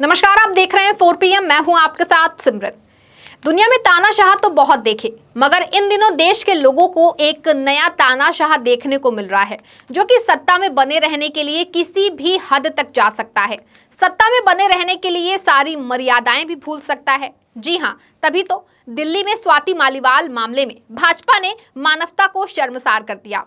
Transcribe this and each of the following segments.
नमस्कार, आप देख रहे हैं 4 PM। मैं हूं आपके साथ सिमरन। दुनिया में तानाशाह तो बहुत देखे, मगर इन दिनों देश के लोगों को एक नया तानाशाह देखने को मिल रहा है, जो कि सत्ता में बने रहने के लिए किसी भी हद तक जा सकता है। सत्ता में बने रहने के लिए सारी मर्यादाएं भी भूल सकता है। जी हां, तभी तो दिल्ली में स्वाति मालीवाल मामले में भाजपा ने मानवता को शर्मसार कर दिया।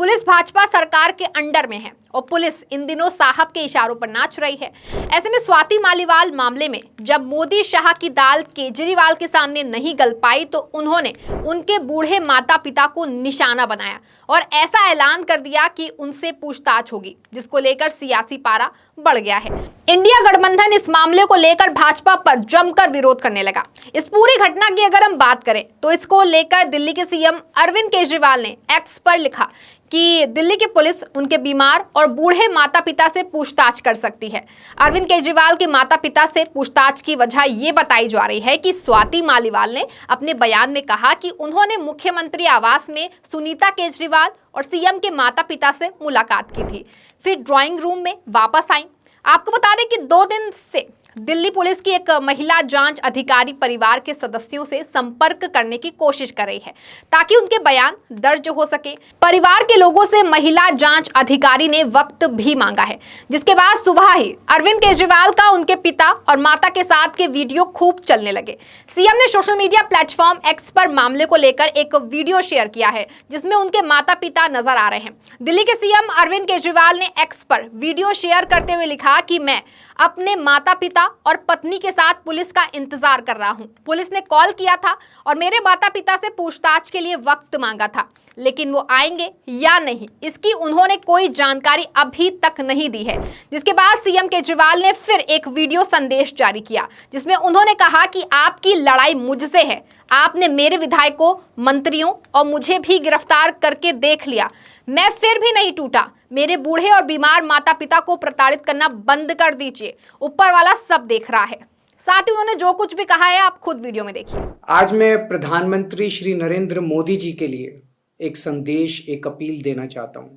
पुलिस भाजपा सरकार के अंडर में है और पुलिस इन दिनों साहब के इशारों पर नाच रही है। ऐसे में स्वाति मालीवाल मामले में जब मोदी शाह की दाल केजरीवाल के सामने नहीं गल पाई तो उन्होंने उनके बूढ़े माता पिता को निशाना बनाया और ऐसा ऐलान कर दिया कि उनसे पूछताछ होगी, जिसको लेकर सियासी पारा बढ़ गया है। इंडिया गठबंधन इस मामले को लेकर भाजपा पर जमकर विरोध करने लगा। इस पूरी घटना की अगर हम बात करें तो इसको लेकर दिल्ली के सीएम अरविंद केजरीवाल ने एक्स पर लिखा कि दिल्ली की पुलिस उनके बीमार और बूढ़े माता पिता से पूछताछ कर सकती है। अरविंद केजरीवाल के माता पिता से पूछताछ की वजह ये बताई जा रही है कि स्वाति मालीवाल ने अपने बयान में कहा कि उन्होंने मुख्यमंत्री आवास में सुनीता केजरीवाल और सीएम के माता पिता से मुलाकात की थी, फिर ड्राइंग रूम में वापस आई। आपको बता दें कि 2 दिन से दिल्ली पुलिस की एक महिला जांच अधिकारी परिवार के सदस्यों से संपर्क करने की कोशिश कर रही है ताकि उनके बयान दर्ज हो सके। परिवार के लोगों से महिला जांच अधिकारी ने वक्त भी मांगा है, जिसके बाद सुबह ही अरविंद केजरीवाल का उनके पिता और माता के साथ के वीडियो खूब चलने लगे। सीएम ने सोशल मीडिया प्लेटफॉर्म एक्स पर मामले को लेकर एक वीडियो शेयर किया है, जिसमें उनके माता पिता नजर आ रहे हैं। दिल्ली के सीएम अरविंद केजरीवाल ने एक्स पर वीडियो शेयर करते हुए लिखा कि मैं अपने माता पिता और पत्नी के साथ पुलिस का इंतजार कर रहा हूं। पुलिस ने कॉल किया था और मेरे माता पिता से पूछताछ के लिए वक्त मांगा था, लेकिन वो आएंगे या नहीं इसकी उन्होंने कोई जानकारी अभी तक नहीं दी है। जिसके बाद सीएम केजरीवाल ने फिर एक वीडियो संदेश जारी किया, जिसमें उन्होंने कहा कि आपकी लड़ाई मुझसे है। आपने मेरे विधायकों, मंत्रियों और मुझे भी गिरफ्तार करके देख लिया, मैं फिर भी नहीं टूटा। मेरे बूढ़े और बीमार माता पिता को प्रताड़ित करना बंद कर दीजिए, ऊपर वाला सब देख रहा है। साथ ही उन्होंने जो कुछ भी कहा है आप खुद वीडियो में देखिए। आज मैं प्रधानमंत्री श्री नरेंद्र मोदी जी के लिए एक संदेश, एक अपील देना चाहता हूं।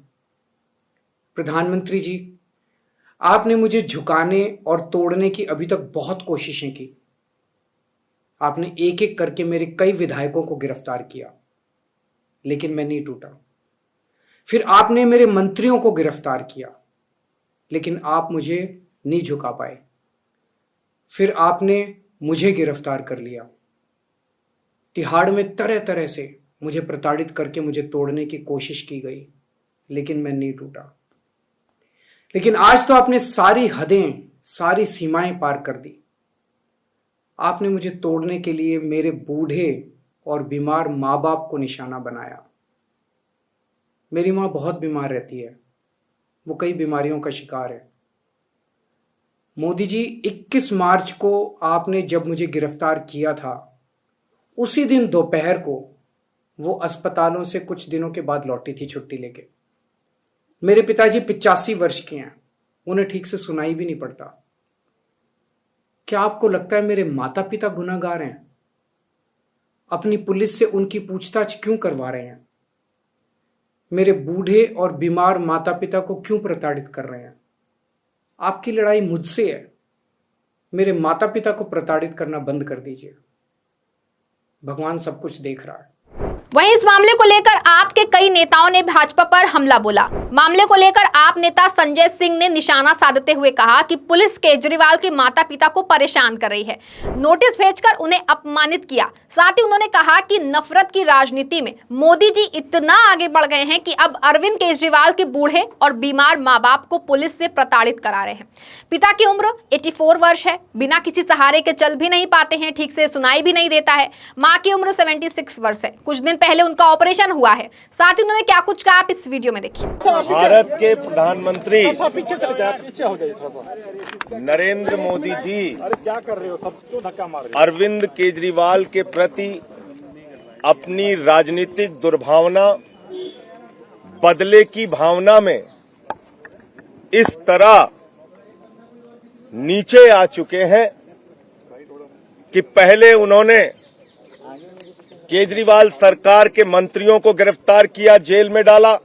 प्रधानमंत्री जी, आपने मुझे झुकाने और तोड़ने की अभी तक बहुत कोशिशें की। आपने एक एक करके मेरे कई विधायकों को गिरफ्तार किया, लेकिन मैं नहीं टूटा। फिर आपने मेरे मंत्रियों को गिरफ्तार किया, लेकिन आप मुझे नहीं झुका पाए। फिर आपने मुझे गिरफ्तार कर लिया। तिहाड़ में तरह तरह से मुझे प्रताड़ित करके मुझे तोड़ने की कोशिश की गई, लेकिन मैं नहीं टूटा। लेकिन आज तो आपने सारी हदें, सारी सीमाएं पार कर दी। आपने मुझे तोड़ने के लिए मेरे बूढ़े और बीमार माँ बाप को निशाना बनाया। मेरी माँ बहुत बीमार रहती है, वो कई बीमारियों का शिकार है। मोदी जी, 21 मार्च को आपने जब मुझे गिरफ्तार किया था, उसी दिन दोपहर को वो अस्पतालों से कुछ दिनों के बाद लौटी थी छुट्टी लेके। मेरे पिताजी 85 वर्ष के हैं, उन्हें ठीक से सुनाई भी नहीं पड़ता। क्या आपको लगता है मेरे माता पिता गुनहगार हैं? अपनी पुलिस से उनकी पूछताछ क्यों करवा रहे हैं? मेरे बूढ़े और बीमार माता पिता को क्यों प्रताड़ित कर रहे हैं? आपकी लड़ाई मुझसे है। मेरे माता पिता को प्रताड़ित करना बंद कर दीजिए। भगवान सब कुछ देख रहा है। वहीं इस मामले को लेकर आपके कई नेताओं ने भाजपा पर हमला बोला। मामले को लेकर आप नेता संजय सिंह ने निशाना साधते हुए कहा कि पुलिस केजरीवाल के माता पिता को परेशान कर रही है, नोटिस भेजकर उन्हें अपमानित किया। साथ ही उन्होंने कहा कि नफरत की राजनीति में मोदी जी इतना आगे बढ़ गए हैं कि अब अरविंद केजरीवाल के बूढ़े और बीमार माँ बाप को पुलिस से प्रताड़ित करा रहे हैं। पिता की उम्र 84 वर्ष है, बिना किसी सहारे के चल भी नहीं पाते हैं, ठीक से सुनाई भी नहीं देता है। माँ की उम्र 76 वर्ष है, कुछ दिन पहले उनका ऑपरेशन हुआ है। साथ ही उन्होंने क्या कुछ कहा आप इस वीडियो में देखिए। भारत के प्रधानमंत्री नरेंद्र मोदी जी क्या कर रहे हो, सब क्यों धक्का मार रहे हो? अरविंद केजरीवाल के प्रति अपनी राजनीतिक दुर्भावना, बदले की भावना में इस तरह नीचे आ चुके हैं कि पहले उन्होंने केजरीवाल सरकार के मंत्रियों को गिरफ्तार किया, जेल में डाला,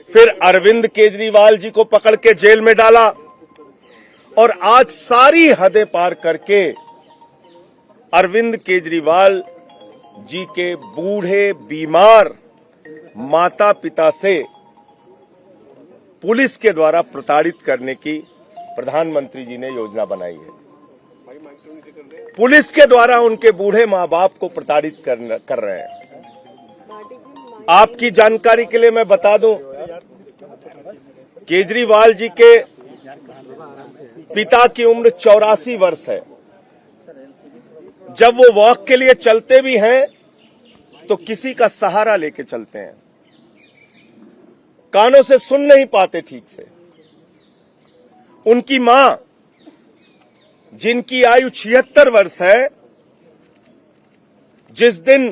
फिर अरविंद केजरीवाल जी को पकड़ के जेल में डाला और आज सारी हदें पार करके अरविंद केजरीवाल जी के बूढ़े बीमार माता पिता से पुलिस के द्वारा प्रताड़ित करने की प्रधानमंत्री जी ने योजना बनाई है। पुलिस के द्वारा उनके बूढ़े मां बाप को प्रताड़ित कर रहे हैं। आपकी जानकारी के लिए मैं बता दूं, केजरीवाल जी के पिता की उम्र 84 वर्ष है। जब वो वॉक के लिए चलते भी हैं तो किसी का सहारा लेके चलते हैं, कानों से सुन नहीं पाते ठीक से। उनकी मां, जिनकी आयु 76 वर्ष है, जिस दिन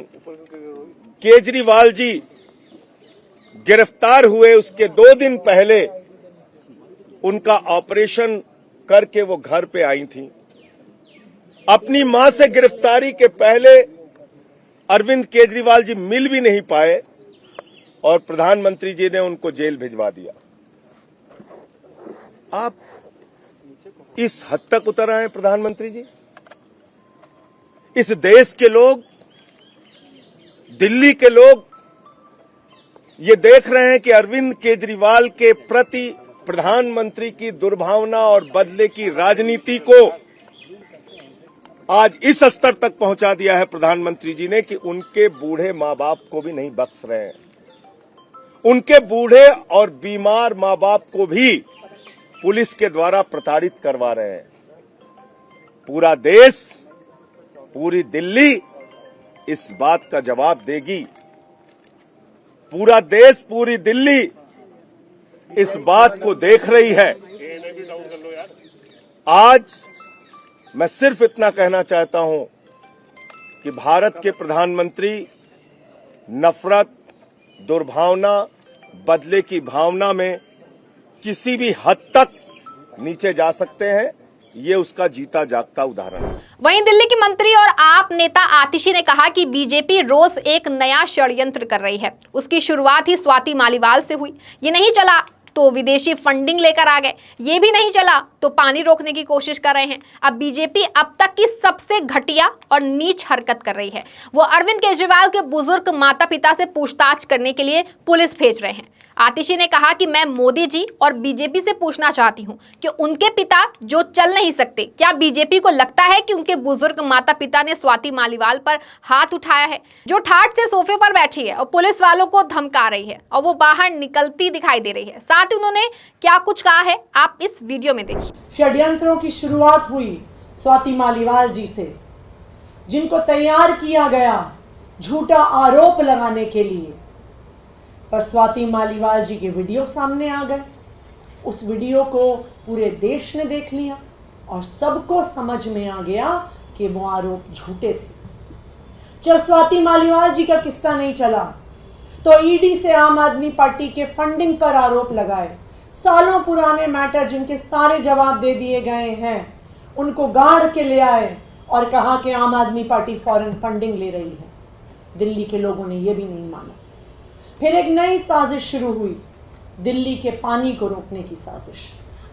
केजरीवाल जी गिरफ्तार हुए उसके 2 दिन पहले उनका ऑपरेशन करके वो घर पे आई थी। अपनी मां से गिरफ्तारी के पहले अरविंद केजरीवाल जी मिल भी नहीं पाए और प्रधानमंत्री जी ने उनको जेल भिजवा दिया। आप इस हद तक उतर आए प्रधानमंत्री जी। इस देश के लोग, दिल्ली के लोग ये देख रहे हैं कि अरविंद केजरीवाल के प्रति प्रधानमंत्री की दुर्भावना और बदले की राजनीति को आज इस स्तर तक पहुंचा दिया है प्रधानमंत्री जी ने कि उनके बूढ़े मां बाप को भी नहीं बख्श रहे हैं। उनके बूढ़े और बीमार मां बाप को भी पुलिस के द्वारा प्रताड़ित करवा रहे हैं। पूरा देश, पूरी दिल्ली इस बात का जवाब देगी। पूरा देश, पूरी दिल्ली इस बात को देख रही है। आज मैं सिर्फ इतना कहना चाहता हूं कि भारत के प्रधानमंत्री नफरत, दुर्भावना, बदले की भावना में किसी भी हद तक नीचे जा सकते हैं। ये उसका जीता जागता उदाहरण है। वहीं दिल्ली की मंत्री और आप नेता आतिशी ने कहा कि बीजेपी रोज एक नया षड्यंत्र कर रही है। उसकी शुरुआत ही स्वाति मालीवाल से हुई। ये नहीं चला तो विदेशी फंडिंग लेकर आ गए, ये भी नहीं चला तो पानी रोकने की कोशिश कर रहे हैं। अब बीजेपी अब तक की सबसे घटिया और नीच हरकत कर रही है। वो अरविंद केजरीवाल के बुजुर्ग माता पिता से पूछताछ करने के लिए पुलिस भेज रहे हैं। आतिशी ने कहा कि मैं मोदी जी और बीजेपी से पूछना चाहती हूं कि उनके पिता जो चल नहीं सकते, क्या बीजेपी को लगता है कि उनके बुजुर्ग माता पिता ने स्वाति मालीवाल पर हाथ उठाया है, जो ठाठ से सोफे पर बैठी है और पुलिस वालों को धमका रही है और वो बाहर निकलती दिखाई दे रही है। साथ ही उन्होंने क्या कुछ कहा है, आप इस वीडियो में देखिए। षड्यंत्रों की शुरुआत हुई स्वाति मालीवाल जी से, जिनको तैयार किया गया झूठा आरोप लगाने के लिए, पर स्वाति मालीवाल जी के वीडियो सामने आ गए। उस वीडियो को पूरे देश ने देख लिया और सबको समझ में आ गया कि वो आरोप झूठे थे। जब स्वाति मालीवाल जी का किस्सा नहीं चला तो ईडी से आम आदमी पार्टी के फंडिंग पर आरोप लगाए। सालों पुराने मैटर जिनके सारे जवाब दे दिए गए हैं, उनको गाड़ के ले आए और कहा कि आम आदमी पार्टी फॉरेन फंडिंग ले रही है। दिल्ली के लोगों ने यह भी नहीं माना। फिर एक नई साजिश शुरू हुई, दिल्ली के पानी को रोकने की साजिश।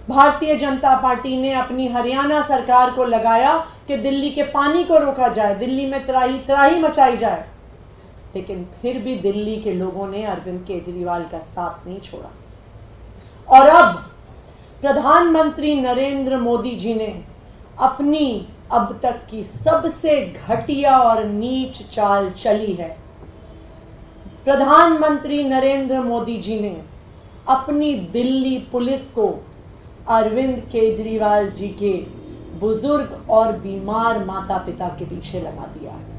भारतीय जनता पार्टी ने अपनी हरियाणा सरकार को लगाया कि दिल्ली के पानी को रोका जाए, दिल्ली में त्राही त्राही मचाई जाए। लेकिन फिर भी दिल्ली के लोगों ने अरविंद केजरीवाल का साथ नहीं छोड़ा। और अब प्रधानमंत्री नरेंद्र मोदी जी ने अपनी अब तक की सबसे घटिया और नीच चाल चली है। प्रधानमंत्री नरेंद्र मोदी जी ने अपनी दिल्ली पुलिस को अरविंद केजरीवाल जी के बुजुर्ग और बीमार माता पिता के पीछे लगा दिया है।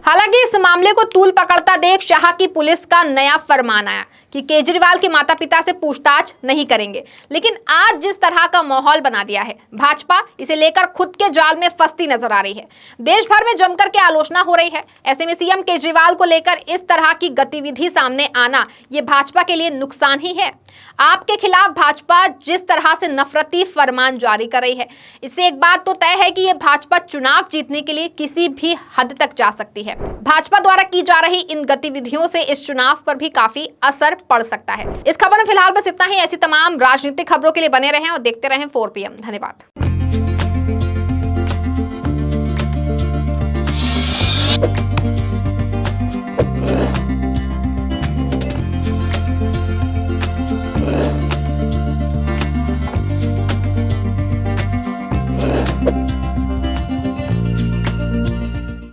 हालांकि इस मामले को तूल पकड़ता देख शाह की पुलिस का नया फरमान आया कि केजरीवाल के माता पिता से पूछताछ नहीं करेंगे। लेकिन आज जिस तरह का माहौल बना दिया है, भाजपा इसे लेकर खुद के जाल में फंसती नजर आ रही है। देश भर में जमकर के आलोचना हो रही है। ऐसे में सीएम केजरीवाल को लेकर इस तरह की गतिविधि सामने आना ये भाजपा के लिए नुकसान ही है। आपके खिलाफ भाजपा जिस तरह से नफरती फरमान जारी कर रही है, इससे एक बात तो तय है कि ये भाजपा चुनाव जीतने के लिए किसी भी हद तक जा सकती है। भाजपा द्वारा की जा रही इन गतिविधियों से इस चुनाव पर भी काफी असर पड़ सकता है। इस खबर में फिलहाल बस इतना ही। ऐसी तमाम राजनीतिक खबरों के लिए बने रहें और देखते रहें 4PM। धन्यवाद।